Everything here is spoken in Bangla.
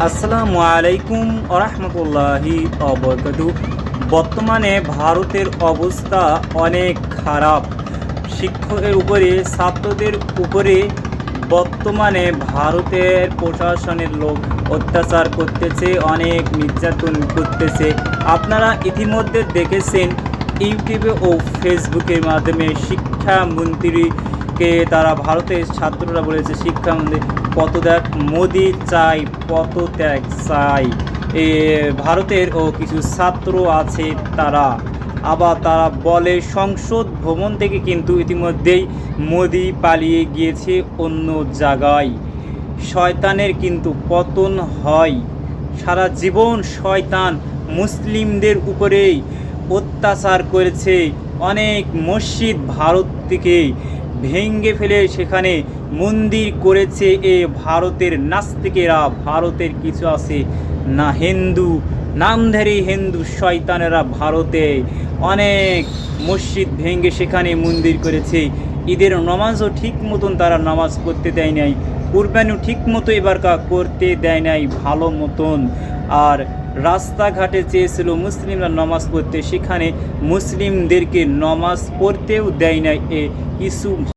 আসসালামু আলাইকুম ওরহমতুল্লাহি অবরকাতু। বর্তমানে ভারতের অবস্থা অনেক খারাপ। শিক্ষকের উপরে, ছাত্রদের উপরে বর্তমানে ভারতের প্রশাসনের লোক অত্যাচার করতেছে, অনেক নির্যাতন করতেছে। আপনারা ইতিমধ্যে দেখেছেন ইউটিউবে ও ফেসবুকের মাধ্যমে শিক্ষামন্ত্রীকে তারা ভারতের ছাত্ররা বলেছে শিক্ষামন্ত্রী পদত্যাগ, মোদি চাই পদত্যাগ চাই। ভারতের ও কিছু ছাত্র আছে তারা বলে সংসদ ভবন থেকে কিন্তু ইতিমধ্যেই মোদি পালিয়ে গিয়েছে অন্য জায়গায়। শয়তানের কিন্তু পতন হয়। সারা জীবন শয়তান মুসলিমদের উপরেই অত্যাচার করেছে। অনেক মসজিদ ভারত থেকে ভেঙে ফেলে সেখানে মন্দির করেছে এ ভারতের নাস্তিকেরা। ভারতের কিছু আছে না হিন্দু, নামধারী হিন্দু শয়তানেরা ভারতে অনেক মসজিদ ভেঙে সেখানে মন্দির করেছে। ঈদের নামাজও ঠিক মতন তারা নামাজ পড়তে দেয় নাই, কুরবানিও ঠিক মতো এবার করতে দেয় নাই ভালো মতন। আর রাস্তাঘাটে চেয়েছিল মুসলিমরা নামাজ পড়তে, সেখানে মুসলিমদেরকে নামাজ পড়তেও দেয় নাই। কিছু